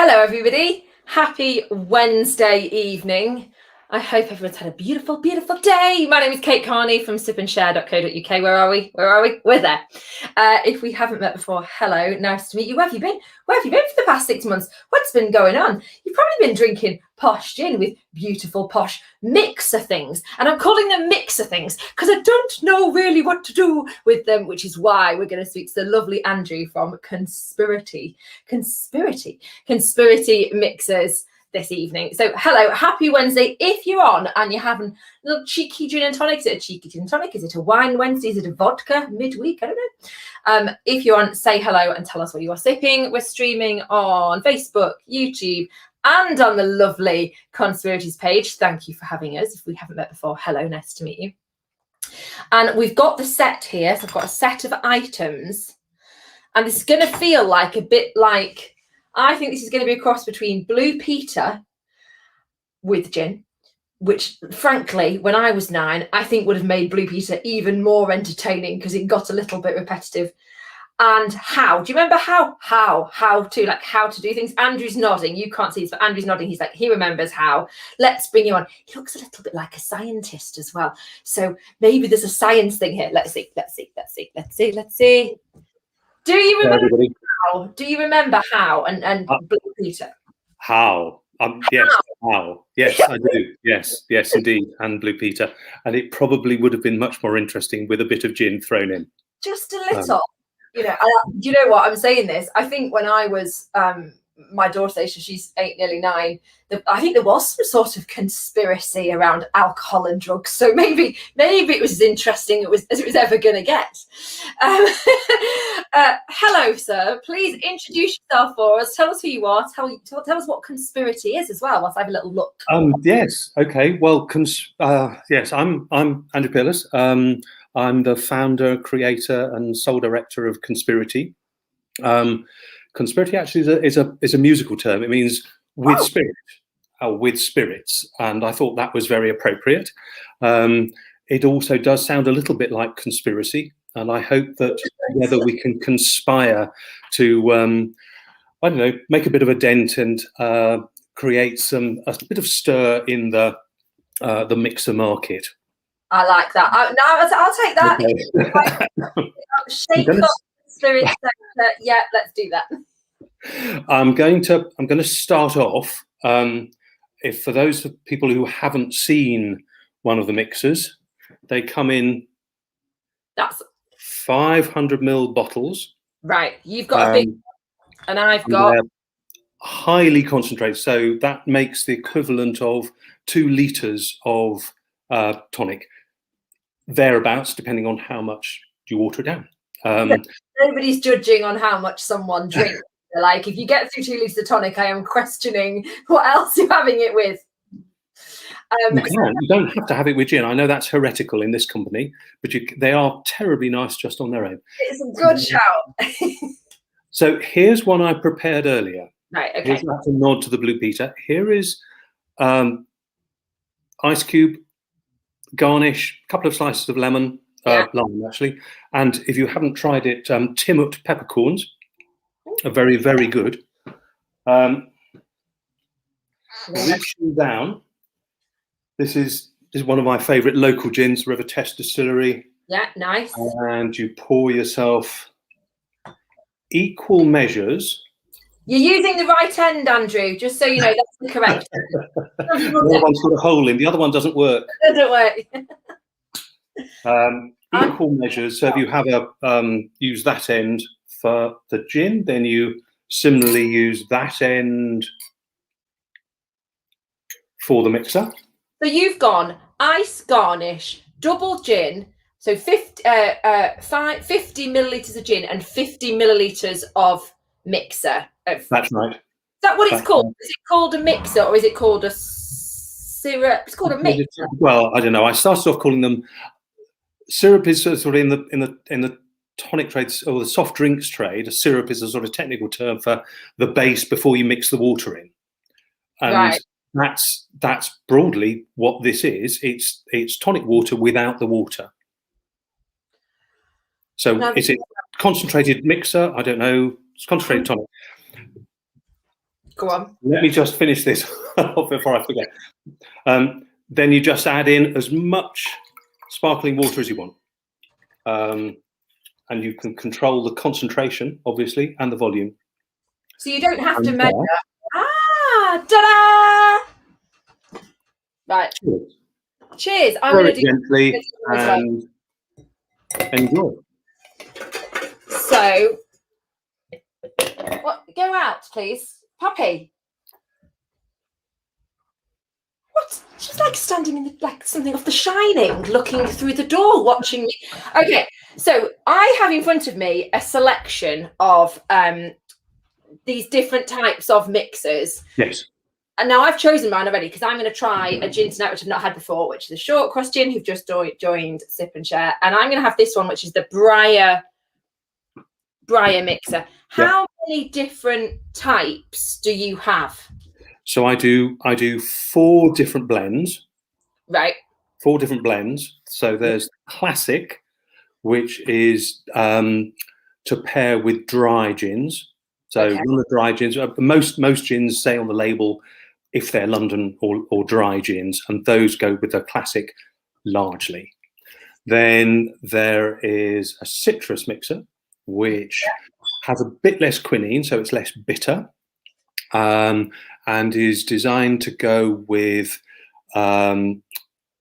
Hello, everybody. Happy Wednesday evening. I hope everyone's had a beautiful, beautiful day. My name is Kate Carney from sipandshare.co.uk. Where are we? We're there. If we haven't met before, hello. Nice to meet you. Where have you been? Where have you been for the past 6 months? What's been going on? You've probably been drinking posh gin with beautiful posh mixer things. And I'm calling them mixer things because I don't know really what to do with them, which is why we're going to speak to the lovely Andrew from Conspiriti Mixers this evening. So hello, happy Wednesday. If you're on and you're having a little cheeky gin and tonic, is it a cheeky gin and tonic? Is it a wine Wednesday? Is it a vodka midweek? I don't know. If you're on, say hello and tell us what you are sipping. We're streaming on Facebook, YouTube, and on the lovely Conspirities page. Thank you for having us. If we haven't met before, hello, nice to meet you. And we've got the set here. So I've got a set of items, and this is going to feel like a bit like, I think this is going to be a cross between Blue Peter with gin, which frankly, when I was 9, I think would have made Blue Peter even more entertaining because it got a little bit repetitive. And how? Do you remember how to do things? Andrew's nodding. You can't see this, but Andrew's nodding. He's like, he remembers how. Let's bring you on. He looks a little bit like a scientist as well. So maybe there's a science thing here. Let's see. Do you remember how? Do you remember how and Blue Peter? How? Yes, how? Yes, I do. Yes, indeed. And Blue Peter. And it probably would have been much more interesting with a bit of gin thrown in. Just a little. Do you know what I'm saying this? I think when I was my daughter, she's 8, nearly 9. I think there was some sort of conspiracy around alcohol and drugs. So maybe it was as interesting as it was ever going to get. Hello, sir. Please introduce yourself for us. Tell us who you are. Tell us what Conspiriti is as well. Let's have a little look. Yes. Okay. Well, yes. I'm Andrew Pearless. I'm the founder, creator, and sole director of Conspiriti. Conspiriti actually is a musical term. It means with spirit, with spirits, and I thought that was very appropriate. It also does sound a little bit like conspiracy, and I hope that together we can conspire to, I don't know, make a bit of a dent and create a bit of stir in the mixer market. I like that. I'll take that. Okay. Shake up spirit sector. Yeah, let's do that. I'm going to start off. If for those people who haven't seen one of the mixers, they come in. That's 500 ml bottles. Right, you've got a big, and I've got highly concentrated. So that makes the equivalent of 2 liters of tonic, thereabouts, depending on how much you water it down. Nobody's judging on how much someone drinks. Like, if you get through 2 liters of tonic, I am questioning what else you're having it with. You don't have to have it with gin. I know that's heretical in this company, but they are terribly nice just on their own. It's a good shout. So here's one I prepared earlier. Right, okay. Here's a nod to the Blue Peter. Here is ice cube, garnish, a couple of slices of lemon, lime actually. And if you haven't tried it, Timut peppercorns are very, very good. Down. This is one of my favourite local gins, River Test Distillery. Yeah, nice. And you pour yourself equal measures. You're using the right end, Andrew, just so you know, that's the correct end. One of them's got a hole in, the other one doesn't work. It doesn't work. Equal measures. So if you have use that end for the gin, then you similarly use that end for the mixer. So you've gone ice, garnish, double gin, so 50 millilitres of gin and 50 millilitres of mixer. That's right. Is that what it's called? Is it called a mixer or is it called a syrup? It's called a mixer. Well, I don't know. I started off calling them syrup. Is sort of in the tonic trades or the soft drinks trade. A syrup is a sort of technical term for the base before you mix the water in. And right. That's broadly what this is. It's tonic water without the water. So is it concentrated mixer? I don't know. It's concentrated tonic. Go on. Let me just finish this before I forget. Then you just add in as much sparkling water as you want. And you can control the concentration, obviously, and the volume. So you don't have to measure. Ta-da! Right. Cheers. Cheers. I'm going to do gently and enjoy. So, go out, please. Puppy. What? She's like standing in like something off The Shining, looking through the door, watching me. Okay, so I have in front of me a selection of these different types of mixers. Yes. And now I've chosen mine already because I'm going to try a gin tonight, which I've not had before, which is a short cross gin who've just joined Sip and Share. And I'm going to have this one, which is the Briar mixer. How many different types do you have? So I do 4 different blends. Right. 4 different blends. So there's classic, which is to pair with dry gins. So one of the dry gins, most gins say on the label if they're London or dry gins, and those go with the classic largely. Then there is a citrus mixer, which has a bit less quinine, so it's less bitter, and is designed to go with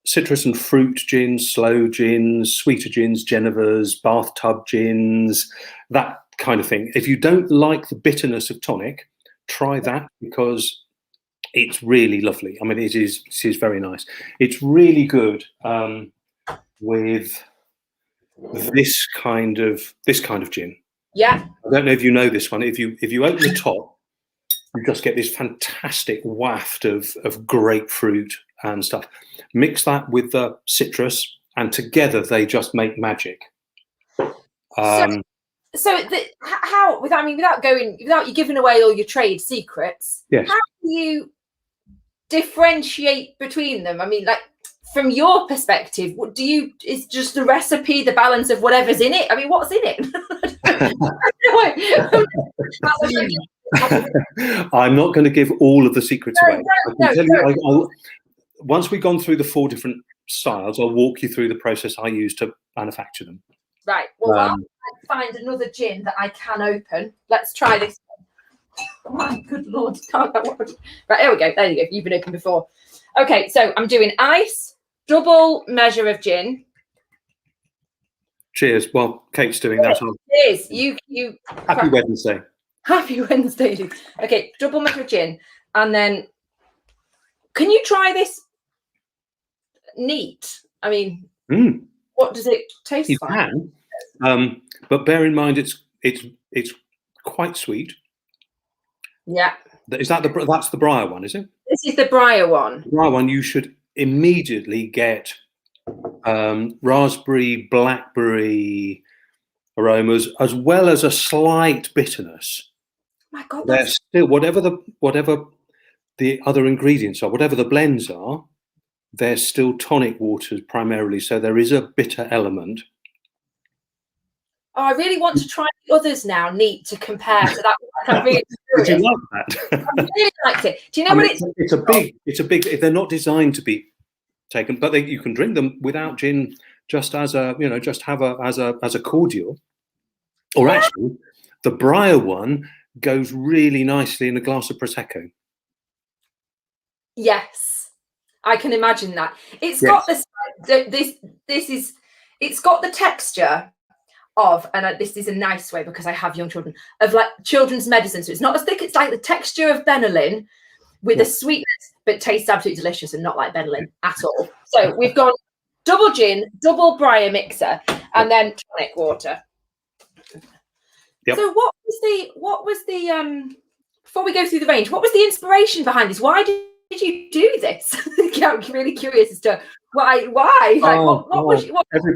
citrus and fruit gins, slow gins, sweeter gins, Genevers, bathtub gins, that kind of thing. If you don't like the bitterness of tonic, try that because it's really lovely. I mean, it is very nice. It's really good with this kind of gin. Yeah. I don't know if you know this one. If you open the top, you just get this fantastic waft of grapefruit and stuff. Mix that with the citrus, and together they just make magic. Without you giving away all your trade secrets, yes. How do you differentiate between them? I mean, like from your perspective, is just the recipe the balance of whatever's in it? I mean, what's in it? I'm not going to give all of the secrets away. No. Once we've gone through the 4 different styles, I'll walk you through the process I use to manufacture them. Right. Well, I'll find another gin that I can open. Let's try this one. Oh my good Lord. Right, there we go. There you go. You've been open before. Okay, so I'm doing ice, double measure of gin. Cheers. Well, Kate's doing that. Cheers. You. Happy Wednesday. Happy Wednesday. Okay, double measure of gin. And then, can you try this neat? I mean, what does it taste like? You can, but bear in mind it's quite sweet. Yeah. That's the Briar one, is it? This is the Briar one. The Briar one, you should immediately get raspberry, blackberry aromas, as well as a slight bitterness. My God, they're still whatever the other ingredients are, whatever the blends are, they're still tonic waters primarily. So there is a bitter element. Oh, I really want to try the others now, neat, to compare to that one. I'm really curious. Did you like that? I really liked it. Do you know what it's a big. They're not designed to be taken, but you can drink them without gin, just as just have as a cordial. Or actually, the Briar one goes really nicely in a glass of prosecco. Yes, I can imagine that. It's got it's got the texture of, and this is a nice way because I have young children, of like children's medicine. So it's not as thick, it's like the texture of Benylin with a sweetness, but tastes absolutely delicious and not like Benylin at all. So we've gone double gin, double Briar mixer, and then tonic water. Yep. So what was the before we go through the range, what was the inspiration behind this? Why did you do this? I'm really curious as to why. Like,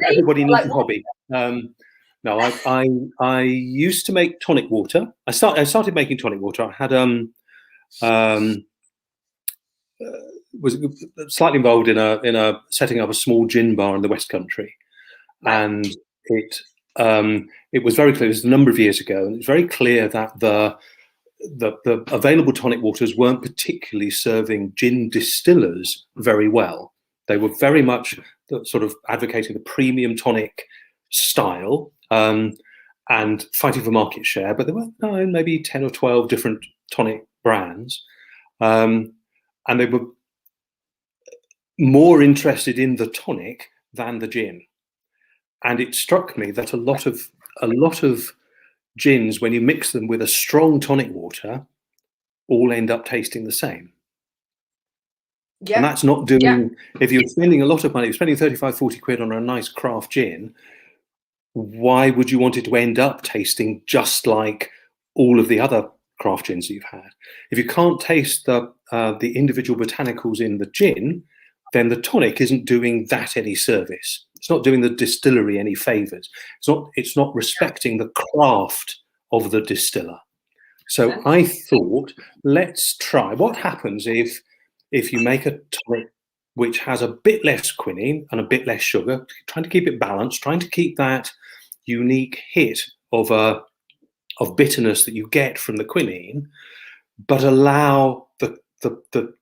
everybody needs a hobby. No, I used to make tonic water. I started making tonic water. I had was slightly involved in a setting up a small gin bar in the West Country, and it was very clear. It was a number of years ago, and it's very clear that the available tonic waters weren't particularly serving gin distillers very well. They were very much sort of advocating the premium tonic style and fighting for market share, but there were maybe 10 or 12 different tonic brands. And they were more interested in the tonic than the gin. And it struck me that a lot of gins, when you mix them with a strong tonic water, all end up tasting the same. Yeah. And that's not doing, if you're spending a lot of money, you're spending 35, 40 quid on a nice craft gin, why would you want it to end up tasting just like all of the other craft gins that you've had? If you can't taste the individual botanicals in the gin, then the tonic isn't doing that any service. It's not doing the distillery any favors. It's not respecting the craft of the distiller. So I thought, let's try. What happens if you make a tonic which has a bit less quinine and a bit less sugar, trying to keep it balanced, trying to keep that unique hit of bitterness that you get from the quinine, but allow the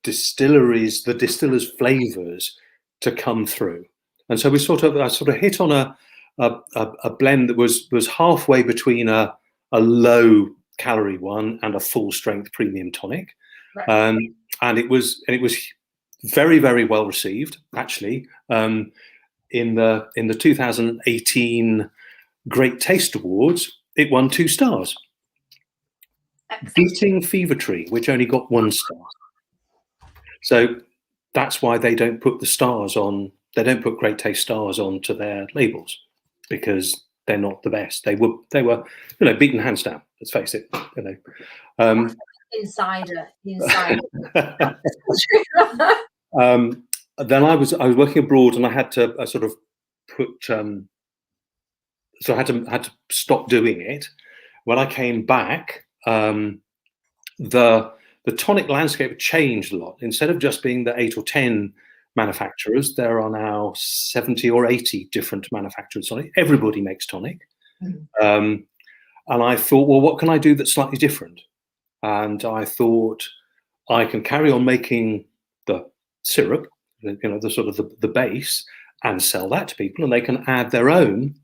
distiller's flavors to come through. And so I sort of hit on a blend that was halfway between a low calorie one and a full strength premium tonic. Right. And it was very, very well received, actually. In the 2018 Great Taste Awards, it won 2 stars. Excellent. Beating Fever Tree, which only got 1 star. So that's why they don't put the stars on. They don't put Great Taste stars onto their labels, because they're not the best. They were, beaten hands down. Let's face it. Insider. Then I was working abroad, and I had to sort of put. So I had to stop doing it. When I came back, the tonic landscape changed a lot. Instead of just being the 8 or 10 manufacturers, there are now 70 or 80 different manufacturers. Tonic. Everybody makes tonic. And I thought, well, what can I do that's slightly different? And I thought, I can carry on making the syrup, the sort of the base, and sell that to people, and they can add their own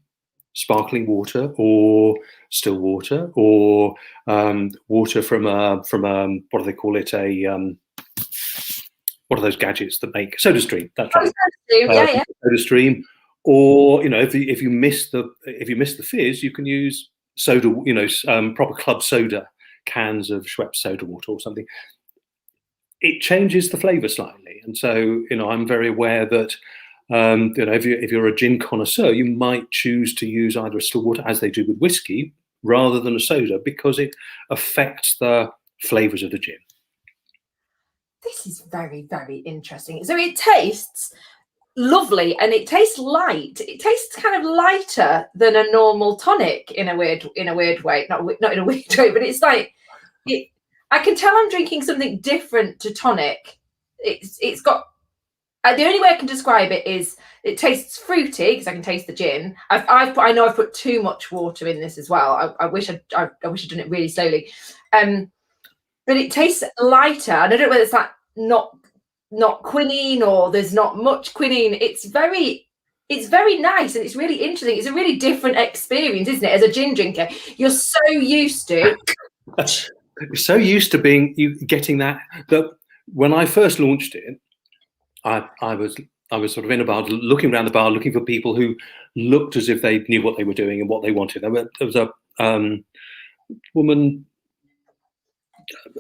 sparkling water or still water or water from what do they call it? What are those gadgets that make Soda Stream? That's right. Soda Stream. Or if you miss the fizz, you can use soda. Proper club soda cans of Schweppes soda water or something. It changes the flavour slightly, and so I'm very aware that. If you're a gin connoisseur, you might choose to use either a still water, as they do with whiskey, rather than a soda, because it affects the flavours of the gin. This is very, very interesting. So it tastes lovely, and it tastes light. It tastes kind of lighter than a normal tonic in a weird way. Not in a weird way, but it's like I can tell I'm drinking something different to tonic. It's got. The only way I can describe it is it tastes fruity, because I can taste the gin. I know I've put too much water in this as well. I wish I'd done it really slowly, but it tastes lighter. And I don't know whether it's like not quinine or there's not much quinine. It's very nice, and it's really interesting. It's a really different experience, isn't it? As a gin drinker, you're so used to getting that when I first launched it. I was sort of in a bar, looking around the bar, looking for people who looked as if they knew what they were doing and what they wanted. There was a woman,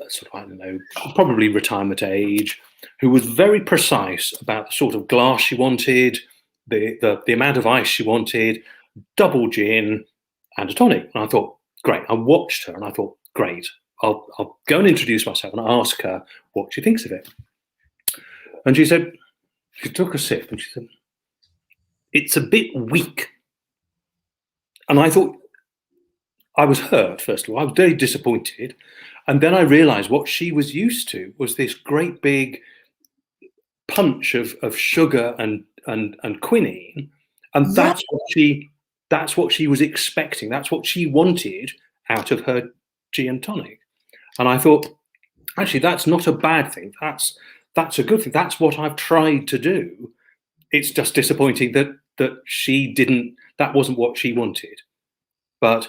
sort of, I don't know, probably retirement age, who was very precise about the sort of glass she wanted, the amount of ice she wanted, double gin and a tonic. And I thought, great. I watched her and I thought, great. I'll go and introduce myself and ask her what she thinks of it. And she took a sip and she said, it's a bit weak. And I thought, I was hurt, first of all. I was very disappointed. And then I realized what she was used to was this great big punch of sugar and quinine. And that's what she was expecting. That's what she wanted out of her gin and tonic. And I thought, actually, that's not a bad thing. That's a good thing. That's what I've tried to do. It's just disappointing that she didn't. That wasn't what she wanted. But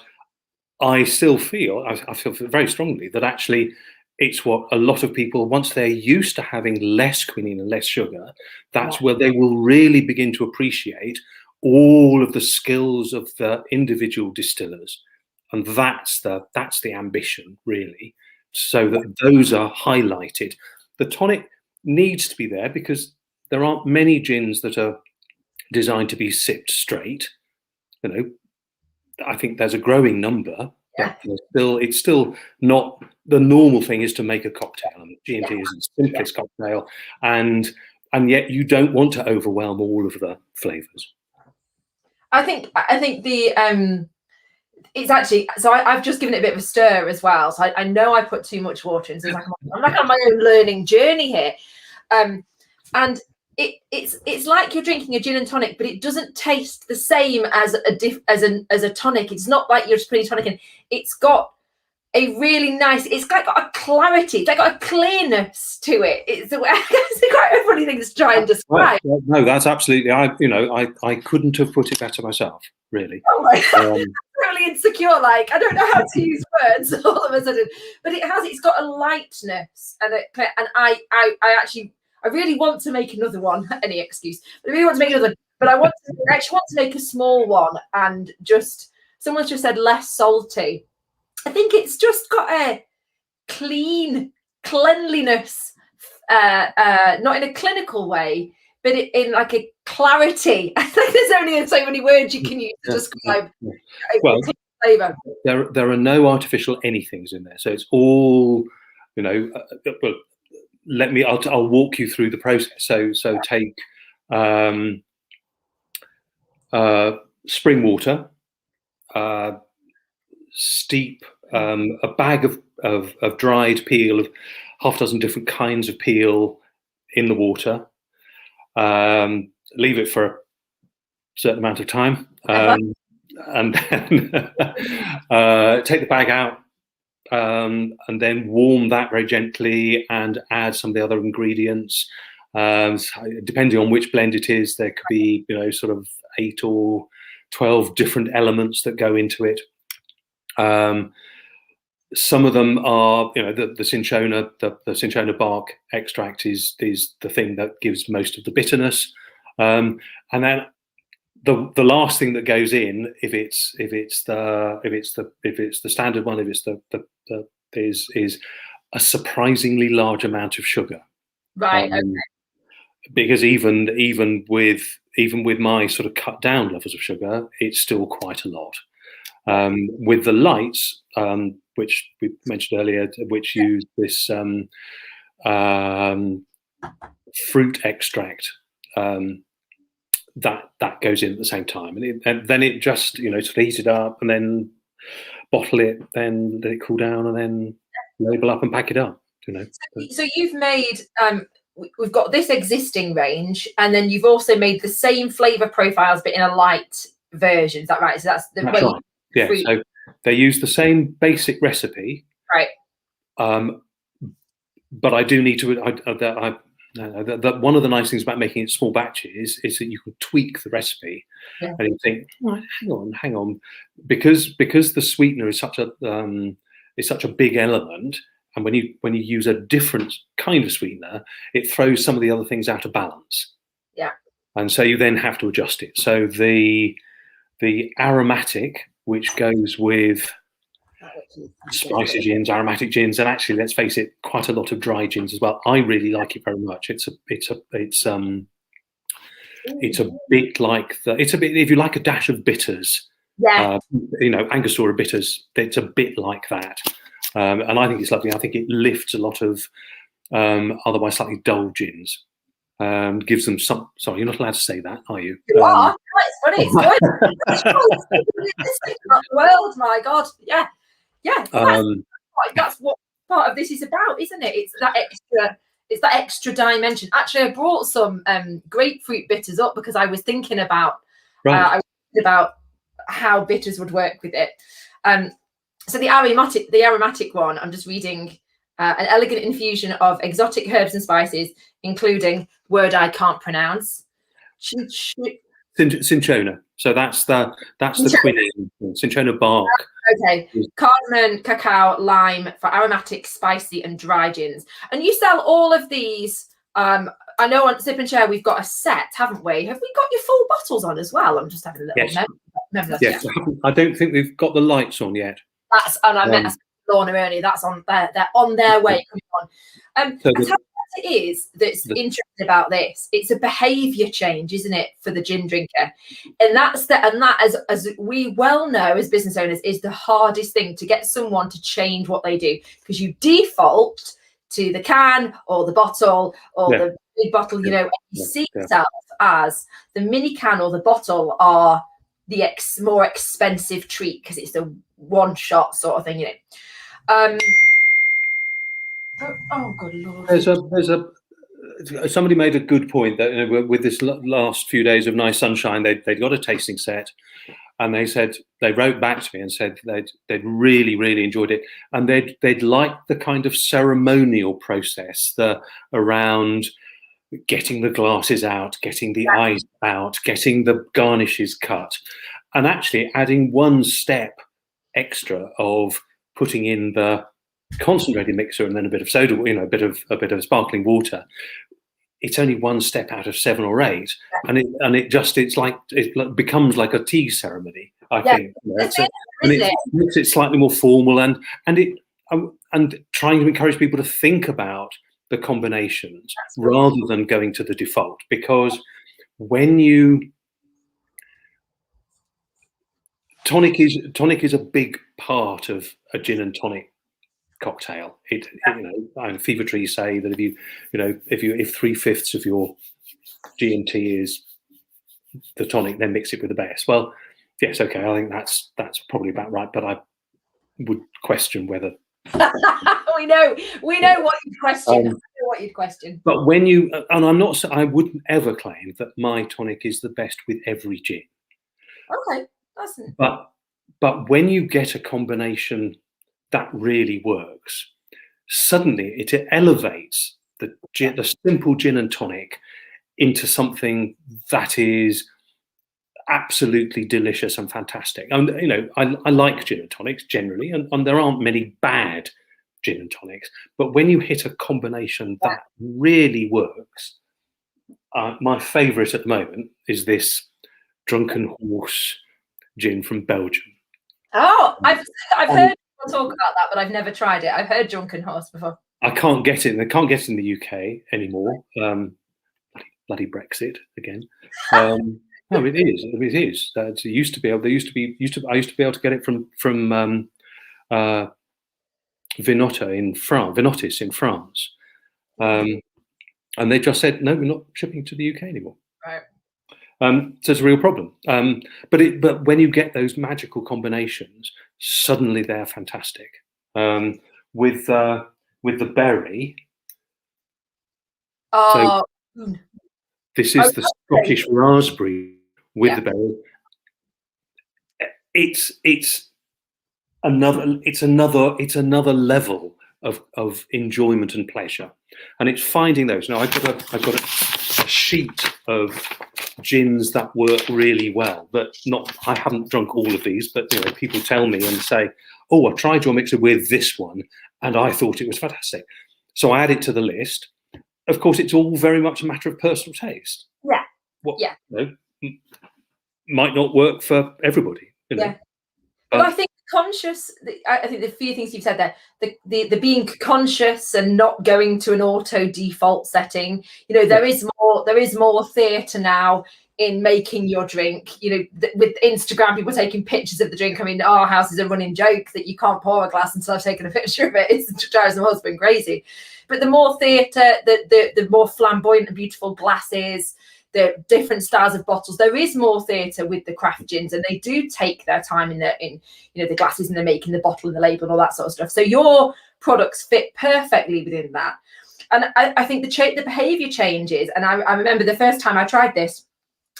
I still feel, I feel very strongly that actually it's what a lot of people, once they're used to having less quinine and less sugar, that's where they will really begin to appreciate all of the skills of the individual distillers. And that's the ambition, really, so that those are highlighted. The tonic needs to be there because there aren't many gins that are designed to be sipped straight. You know, I think there's a growing number, but it's still not the normal thing is to make a cocktail. And G&T is the simplest cocktail, and yet you don't want to overwhelm all of the flavors. I think the it's actually, so I've just given it a bit of a stir as well. So I know I put too much water in. So I'm like on my own learning journey here. And it's like you're drinking a gin and tonic, but it doesn't taste the same as a tonic. It's not like you're just putting tonic in. It's got a really nice, it's got a clarity, it's got a clearness to it. It's quite a funny thing to try and describe. Well, no, that's absolutely. I couldn't have put it better myself, really. Oh my God. Really insecure, like I don't know how to use words all of a sudden, but it's got a lightness and I really want to make another one. Any excuse, but I really want to make another one, but I actually want to make a small one, and just someone's just said less salty. I think it's just got a cleanliness, not in a clinical way, but in like a clarity. I think there's only so many words you can use to describe well, flavor. There are no artificial anythings in there, so it's all, well, I'll walk you through the process. So take spring water, steep a bag of dried peel of half a dozen different kinds of peel in the water. Leave it for a certain amount of time, and then take the bag out, and then warm that very gently and add some of the other ingredients. Depending on which blend it is, there could be sort of 8 or 12 different elements that go into it. Some of them are, the cinchona, the cinchona bark extract is the thing that gives most of the bitterness, and then the last thing that goes in, if it's the standard one, if it's is a surprisingly large amount of sugar, right? Okay. Because even with my sort of cut down levels of sugar, it's still quite a lot. With the lights, which we mentioned earlier, which use this fruit extract, that goes in at the same time, and then it just sort of heat it up and then bottle it, then let it cool down, and then label up and pack it up. So you've made we've got this existing range, and then you've also made the same flavor profiles but in a light version. Is that right? So that's right. Yeah. So they use the same basic recipe, right? But I do need to. That one of the nice things about making it small batches is that you can tweak the recipe, and you think, well, hang on, because the sweetener is such a big element, and when you use a different kind of sweetener, it throws some of the other things out of balance. Yeah. And so you then have to adjust it. So the aromatic, which goes with spicy gins, aromatic gins, and actually, let's face it, quite a lot of dry gins as well. I really like it very much. It's a bit like if you like a dash of bitters. Yeah. Angostura bitters. It's a bit like that, and I think it's lovely. I think it lifts a lot of otherwise slightly dull gins. Gives them some. Sorry, you're not allowed to say that, are you? You are. It's funny. It's good. It's the world, my God. Yeah. Yeah, that's what part of this is about, isn't it? It's that extra dimension. Actually, I brought some grapefruit bitters up because I was thinking about how bitters would work with it. So the aromatic one, I'm just reading, an elegant infusion of exotic herbs and spices, including word I can't pronounce. Cinchona. So that's the quinine, cinchona bark. Okay, cardamom, cacao, lime for aromatic, spicy, and dry gins. And you sell all of these. I know on Sip and Share we've got a set, haven't we? Have we got your full bottles on as well? I'm just having a little memory. Yes, I don't think we've got the lights on yet. That's, and I met Lorna earlier. That's on there. They're on their way coming on. So it is that's interesting about this. It's a behaviour change, isn't it, for the gin drinker? And that, as we well know as business owners, is the hardest thing, to get someone to change what they do, because you default to the can or the bottle or the big bottle. You know, you see yourself as the mini can or the bottle are the more expensive treat because it's the one shot sort of thing, you know. Oh good lord! There's somebody made a good point that, you know, with this last few days of nice sunshine, they'd got a tasting set, and they wrote back to me and said they'd really enjoyed it, and they'd like the kind of ceremonial process around getting the glasses out, getting the eyes out, getting the garnishes cut, and actually adding one step extra of putting in the concentrated mixer and then a bit of soda, you know, a bit of sparkling water. It's only one step out of 7 or 8, and it becomes like a tea ceremony. I think, you know, it makes it slightly more formal, and trying to encourage people to think about the combinations rather than going to the default, because tonic is a big part of a gin and tonic cocktail. You know, Fever Tree say that if 3/5 of your G&T is the tonic, then mix it with the best. Well, yes, okay, I think that's probably about right, but I would question whether we know what you'd question. But I wouldn't ever claim that my tonic is the best with every gin. Okay, but when you get a combination that really works, suddenly it elevates the simple gin and tonic into something that is absolutely delicious and fantastic. And you know, I like gin and tonics generally, and there aren't many bad gin and tonics. But when you hit a combination that really works, my favourite at the moment is this Drunken Horse gin from Belgium. Oh, I've heard people talk about that, but I've never tried it. I've heard Drunken Horse before. I can't get it. They can't get it in the UK anymore. Bloody Brexit again. No, it is. It is. I used to be able to get it from Vinotis in France, and they just said no, we're not shipping to the UK anymore. Right. So it's a real problem. But when you get those magical combinations, suddenly they're fantastic. With the berry. Oh. So this is the Scottish raspberry with the berry. It's another level of enjoyment and pleasure, and it's finding those. Now I've got a sheet of gins that work really well, but I haven't drunk all of these, but you know, people tell me and say, oh, I tried your mixer with this one and I thought it was fantastic, so I add it to the list. Of course, it's all very much a matter of personal taste. You know, might not work for everybody, you know. But I think I think the few things you've said there, the being conscious and not going to an auto default setting, you know, there is more theatre now in making your drink. You know, with Instagram, people taking pictures of the drink. I mean, our house is a running joke that you can't pour a glass until I've taken a picture of it. It drives my husband crazy. But the more theatre, the more flamboyant and beautiful glasses, the different styles of bottles, there is more theatre with the craft gins, and they do take their time in you know, the glasses, and they're making the bottle and the label and all that sort of stuff. So your products fit perfectly within that. And I think the behaviour changes. And I remember the first time I tried this,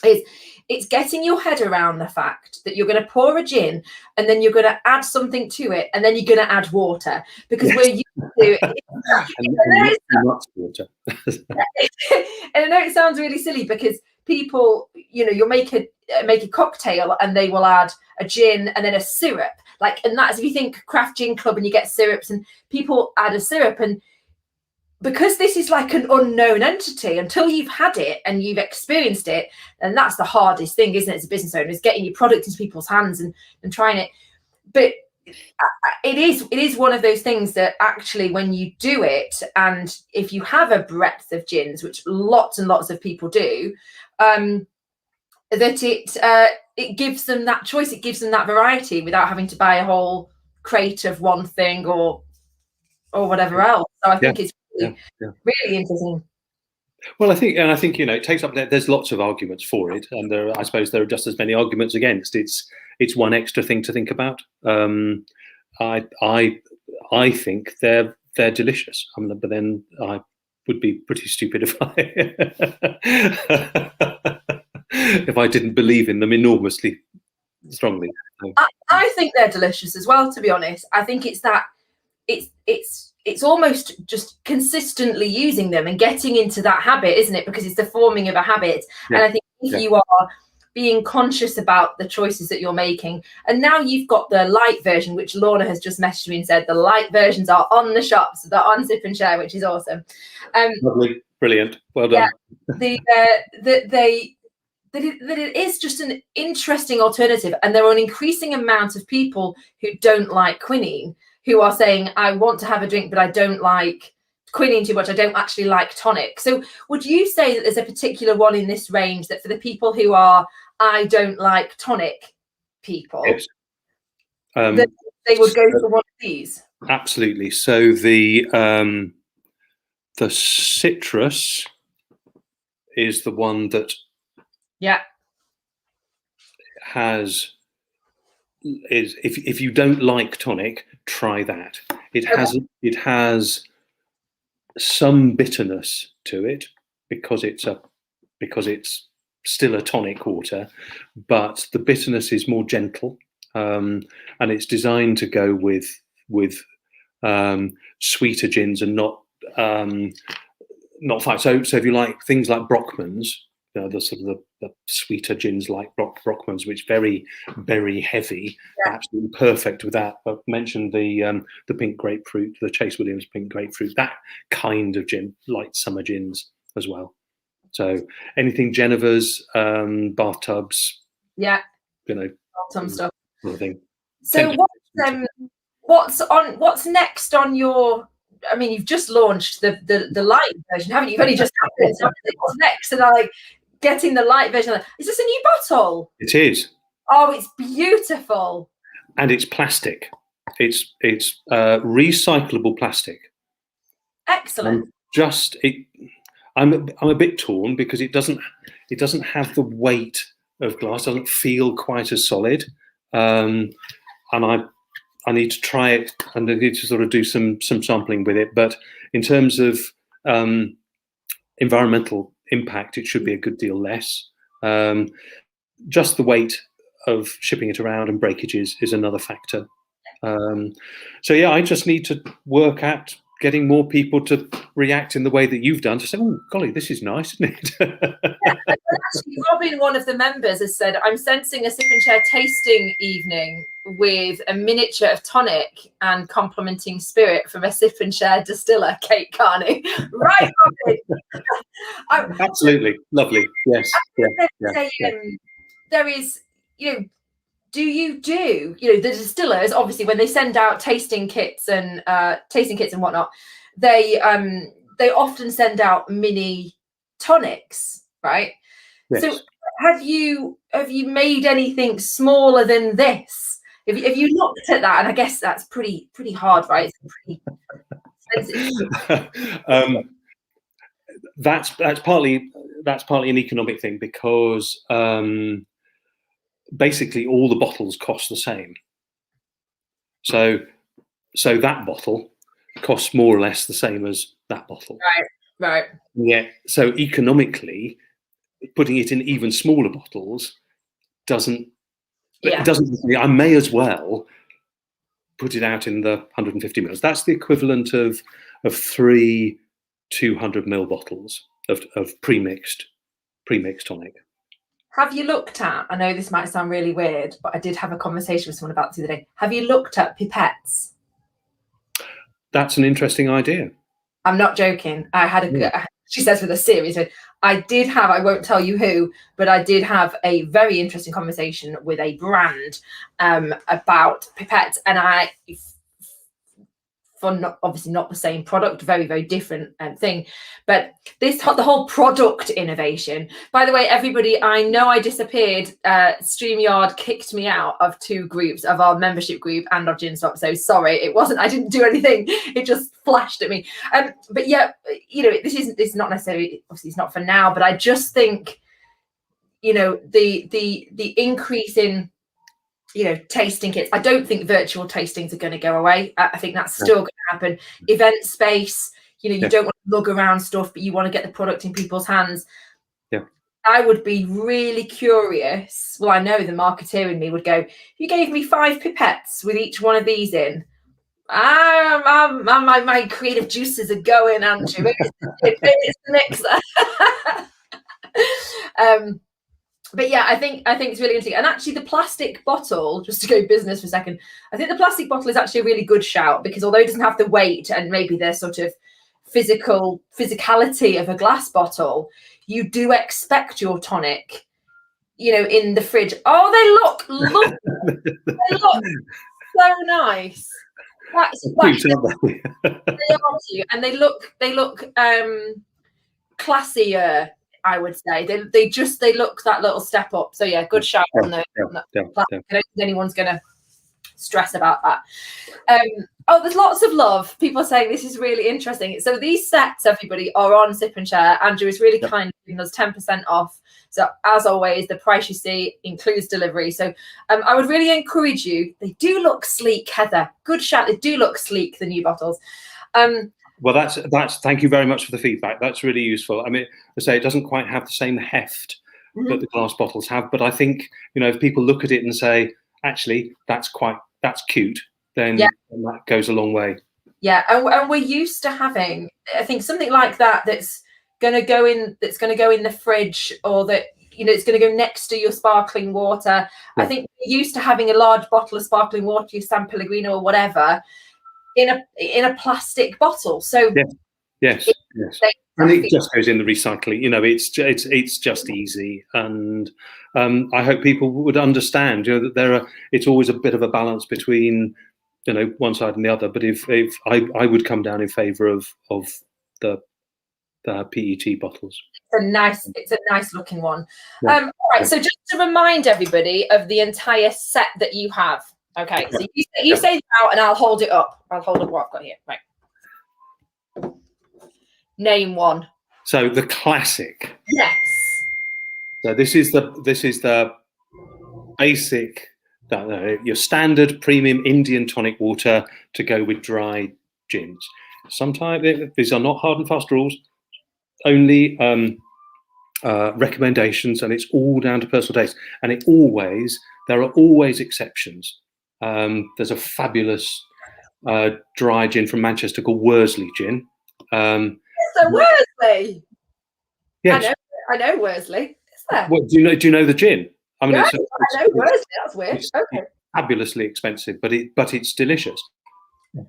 is it's getting your head around the fact that you're going to pour a gin and then you're going to add something to it and then you're going to add water, because we're used to not water. And I know it sounds really silly, because people, you'll make a cocktail and they will add a gin and then a syrup, and that's, if you think craft gin club and you get syrups and people add a syrup, and because this is like an unknown entity, until you've had it and you've experienced it, and that's the hardest thing, isn't it, as a business owner, is getting your product into people's hands and trying it. But it is one of those things that actually, when you do it, and if you have a breadth of gins, which lots and lots of people do, that it gives them that choice, it gives them that variety without having to buy a whole crate of one thing or whatever else. So I think it's really interesting. Well, I think it takes up that there's lots of arguments for it, and I suppose there are just as many arguments against. It's one extra thing to think about. I think they're delicious. But then I would be pretty stupid if I didn't believe in them enormously strongly. I think they're delicious as well, to be honest. I think it's that it's almost just consistently using them and getting into that habit, isn't it? Because it's the forming of a habit. And I think if you are being conscious about the choices that you're making, and now you've got the light version, which Lorna has just messaged me and said the light versions are on the shops, they're on Sip and Share, which is awesome. Lovely, brilliant, well done. That it is just an interesting alternative, and there are an increasing amount of people who don't like quinine, who are saying, I want to have a drink, but I don't like quinine too much. I don't actually like tonic. So would you say that there's a particular one in this range that for the people who are, I don't like tonic people, yes. That they would go for one of these? Absolutely. So the citrus is the one that if you don't like tonic, try that. It has some bitterness to it because it's still a tonic water, but the bitterness is more gentle, and it's designed to go with sweeter gins and not fine. So if you like things like Brockman's, the sort of the sweeter gins like Brockman's, which very, very heavy, absolutely perfect with that. I've mentioned the pink grapefruit, the Chase Williams pink grapefruit, that kind of gin, light summer gins as well. So anything Geneva's, bathtubs, some stuff. Sort of thing. So what's next on your? I mean, you've just launched the light version, haven't you? You've only just happened. So what's next? And getting the light version. Is this a new bottle? It is. Oh, it's beautiful. And it's plastic. It's recyclable plastic. Excellent. I'm a bit torn because it doesn't have the weight of glass. Doesn't feel quite as solid. And I need to try it, and I need to sort of do some sampling with it. But in terms of environmental impact, it should be a good deal less. Just the weight of shipping it around and breakages is another factor. So yeah, I just need to work at getting more people to react in the way that you've done, to say, oh golly, this is nice, isn't it? Actually, Robin, one of the members, has said, I'm sensing a Sip and Share tasting evening with a miniature of tonic and complementing spirit from a Sip and Share distiller, Kate Carney. Right, Robin? Absolutely. Lovely. Yes. There is, do you do, the distillers, obviously, when they send out tasting kits and whatnot, they often send out mini tonics, right? Yes. So have you made anything smaller than this? Have you looked at that? And I guess that's pretty hard, right? It's pretty expensive. That's partly an economic thing, because basically all the bottles cost the same. So that bottle costs more or less the same as that bottle. Right. Yeah. So economically, putting it in even smaller bottles doesn't. Yeah. It doesn't. I may as well put it out in the 150 mils. That's the equivalent of 3 200 ml bottles of pre-mixed tonic. Have you looked at, I know this might sound really weird, but I did have a conversation with someone about this the other day. Have you looked at pipettes? That's an interesting idea. I'm not joking. I had she says with a serious, I did have, I won't tell you who, but I did have a very interesting conversation with a brand about pipettes, and obviously not the same product, very, very different thing, but the whole product innovation. By the way, everybody, I know I disappeared. StreamYard kicked me out of 2 groups, of our membership group and of Gin Stop. So sorry, I didn't do anything. It just flashed at me. But yeah, this is not necessarily, obviously it's not for now, but I just think, the increase in, tasting kits. I don't think virtual tastings are going to go away. I think that's still going to happen. Event space, you don't want to lug around stuff, but you want to get the product in people's hands. Yeah. I would be really curious. Well, I know the marketeer in me would go, if you gave me 5 pipettes with each one of these in, my creative juices are going, Andrew. Maybe it's the mixer. But yeah, I think it's really interesting. And actually the plastic bottle, just to go business for a second, I think the plastic bottle is actually a really good shout, because although it doesn't have the weight and maybe the sort of physicality of a glass bottle, you do expect your tonic, in the fridge. Oh, they look so nice. Cute, aren't they? They are cute, and they look classier, I would say. They look that little step up. So yeah, good shout on that. I don't think anyone's gonna stress about that. There's lots of love. People are saying this is really interesting. So these sets, everybody, are on Sip and Share. Andrew is really kind of giving us 10% off. So as always, the price you see includes delivery. So I would really encourage you. They do look sleek, Heather. Good shout. They do look sleek, the new bottles. Well, that's. Thank you very much for the feedback. That's really useful. I mean, I say it doesn't quite have the same heft that the glass bottles have, but I think if people look at it and say, actually, that's cute, then that goes a long way. Yeah, and we're used to having, I think, something like that that's going to go in the fridge, or that it's going to go next to your sparkling water. Yeah. I think we're used to having a large bottle of sparkling water, your San Pellegrino or whatever, in a plastic bottle. So yes. And it just goes in the recycling. It's just easy, and I hope people would understand. That it's always a bit of a balance between one side and the other. But if I would come down in favour of the PET bottles. It's a nice looking one. Yeah. All right. So just to remind everybody of the entire set that you have. Okay, so you say it out and I'll hold it up. I'll hold up what I've got here. Right. Name one. So the classic. Yes. So this is the basic, your standard premium Indian tonic water to go with dry gins. Sometimes these are not hard and fast rules, only recommendations, and it's all down to personal taste. And there are always exceptions. There's a fabulous dry gin from Manchester called Worsley Gin. So Worsley. Yes, I know Worsley. Is there? What, do you know the gin? I mean, I know Worsley. That's weird. It's fabulously expensive, but it's delicious.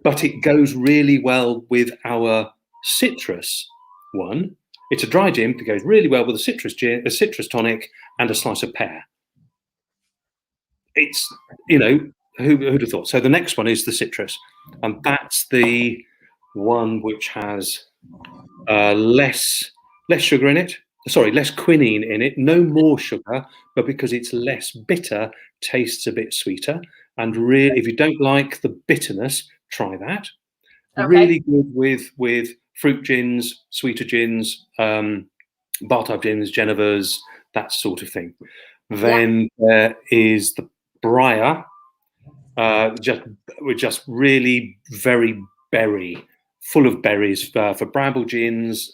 But it goes really well with our citrus one. It's a dry gin that goes really well with a citrus gin, a citrus tonic, and a slice of pear. It's who'd have thought? So the next one is the citrus, and that's the one which has less sugar in it. Sorry, less quinine in it. No more sugar, but because it's less bitter, tastes a bit sweeter. And really, if you don't like the bitterness, try that. Okay. Really good with fruit gins, sweeter gins, bar-type gins, Genevers, that sort of thing. Then there is the Briar, just really very berry, full of berries for bramble gins.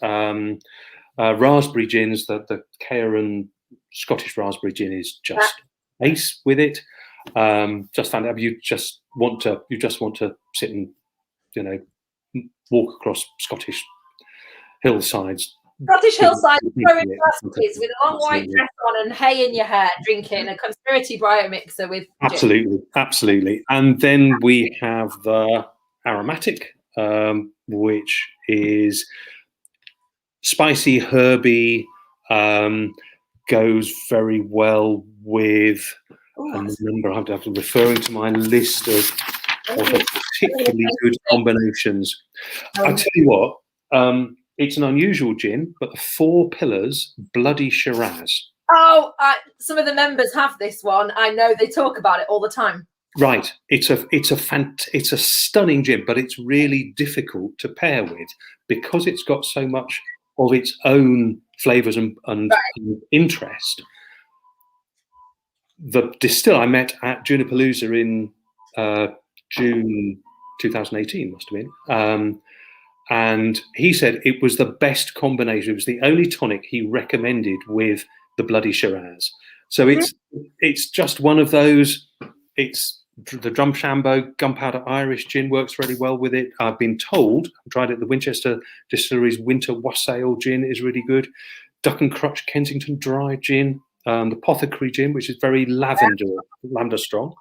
Raspberry gins, the Cairn Scottish raspberry gin is just ace with it. Just found out you just want to sit and walk across Scottish hillsides. Scottish hillside, throwing glasses with a long white dress on and hay in your hair, drinking a Conspiriti Briar mixer with absolutely. And then we have the aromatic, which is spicy, herby, goes very well with. And remember, I'm referring to my list of particularly good combinations. I tell you what. It's an unusual gin, but the Four Pillars Bloody Shiraz. Oh, some of the members have this one. I know they talk about it all the time. Right, it's a stunning gin, but it's really difficult to pair with because it's got so much of its own flavours and interest. The distiller I met at Junipalooza in June 2018 must have been. And he said it was the best combination. It was the only tonic he recommended with the Bloody Shiraz. So it's just one of those. It's the Drumshambo Gunpowder Irish gin works really well with it. I've been told. I tried it. The Winchester Distillery's Winter Wassail gin is really good. Duck and Crutch Kensington Dry gin. The Apothecary gin, which is very lavender strong.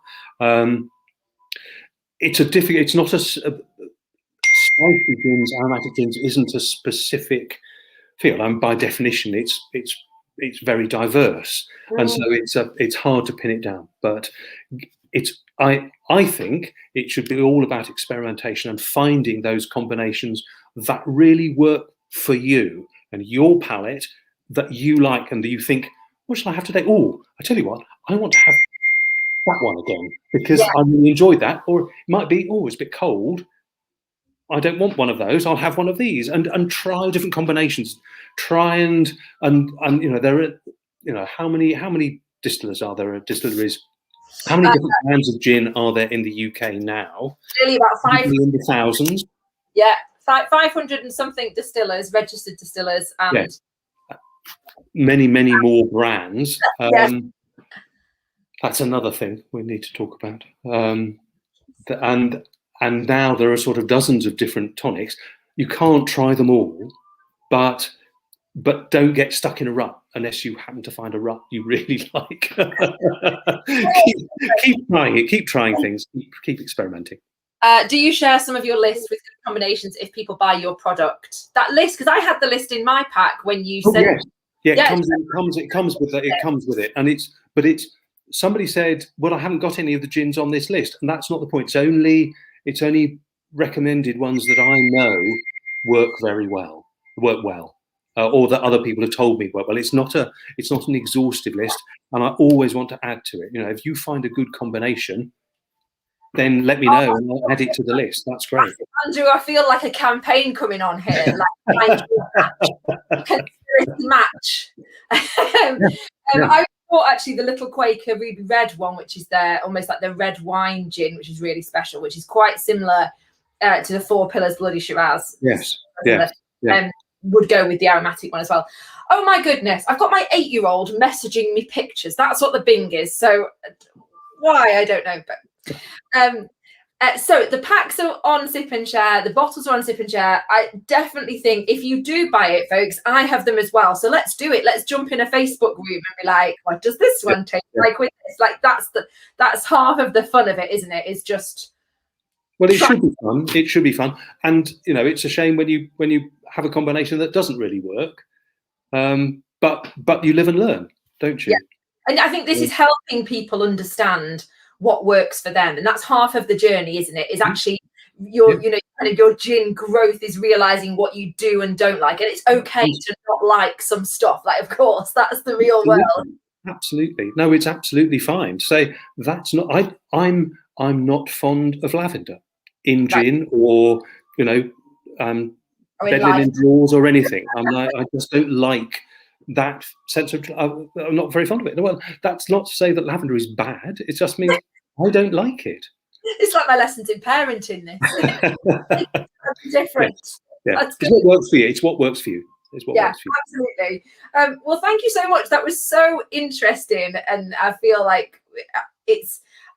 It's not a spicy gins, aromatic gins isn't a specific field, and by definition, it's very diverse, and so it's hard to pin it down. But I think it should be all about experimentation and finding those combinations that really work for you and your palate that you like and that you think, what shall I have today? Oh, I tell you what, I want to have that one again because I really enjoyed that. Or it might be, oh, it's a bit cold. I don't want one of those. I'll have one of these, and try different combinations. Try and there are how many distillers are there? Distilleries. How many different brands of gin are there in the UK now? Really, about 500 in the thousands. Yeah, 500 and something distillers, registered distillers, and many more brands. That's another thing we need to talk about. And now there are sort of dozens of different tonics. You can't try them all, but don't get stuck in a rut unless you happen to find a rut you really like. keep trying it. Keep trying things. Keep experimenting. Do you share some of your list with good combinations if people buy your product? That list, because I had the list in my pack when you said. It comes with it, and it's. Somebody said, well, I haven't got any of the gins on this list, and that's not the point. It's only recommended ones that I know work well, or that other people have told me work well. It's not an exhaustive list, and I always want to add to it. If you find a good combination, then let me know and I'll add it to the list. That's great. Andrew, I feel like a campaign coming on here, like Conspiriti match. I bought actually the Little Quaker Ruby Red one, which is almost like the red wine gin, which is really special, which is quite similar to the Four Pillars Bloody Shiraz. Yes. Would go with the aromatic one as well. Oh my goodness, I've got my 8-year-old messaging me pictures. That's what the Bing is. So why, I don't know, but so the packs are on Sip and Share, the bottles are on Sip and Share. I definitely think if you do buy it, folks, I have them as well. So let's do it. Let's jump in a Facebook group and be like, what does this one taste like with this? Like that's half of the fun of it, isn't it? It's just should be fun. It should be fun. And it's a shame when you have a combination that doesn't really work. But you live and learn, don't you? Yeah. And I think this is helping people understand what works for them, and that's half of the journey, isn't it? Is actually your gin growth is realizing what you do and don't like, and it's okay to not like some stuff. Like, of course, that's the real world. Absolutely, no, it's absolutely fine to say that's not. I'm not fond of lavender in gin or bed linen drawers or anything. I just don't like that sense of. I'm not very fond of it. Well, that's not to say that lavender is bad. It just means I don't like it. It's like my lessons in parenting. This it's different. Yeah. It's what works for you. It's what works for you. is what Yeah, works for you. absolutely. Well, thank you so much. That was so interesting, and I feel like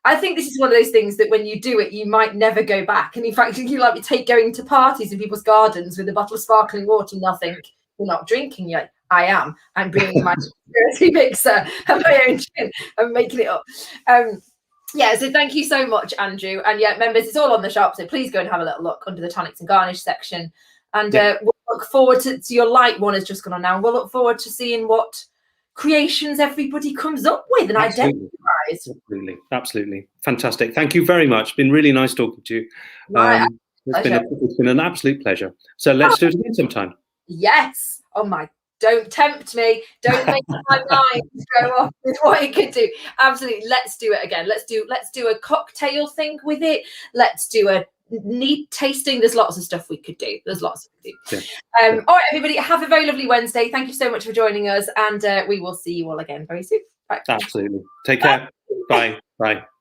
I think this is one of those things that when you do it, you might never go back. And in fact, you like take going to parties in people's gardens with a bottle of sparkling water and they'll think you're not drinking. You're like, I am. I'm bringing my Conspiriti mixer and my own gin. I'm making it up. Yeah, so thank you so much, Andrew. And yeah, members, it's all on the shop, so please go and have a little look under the tonics and garnish section. And we'll look forward to your light one has just gone on now. We'll look forward to seeing what creations everybody comes up with and identifies. Absolutely. Fantastic. Thank you very much. Been really nice talking to you. It's been an absolute pleasure. So let's do it again sometime. Yes. Oh my, don't tempt me. Don't make my mind go off with what it could do. Absolutely. Let's do it again. Let's do a cocktail thing with it. Let's do a neat tasting. There's lots of stuff we could do. There's lots to do. Yeah. All right, everybody, have a very lovely Wednesday. Thank you so much for joining us, and we will see you all again very soon. Bye. Absolutely. Take care. Bye. Bye.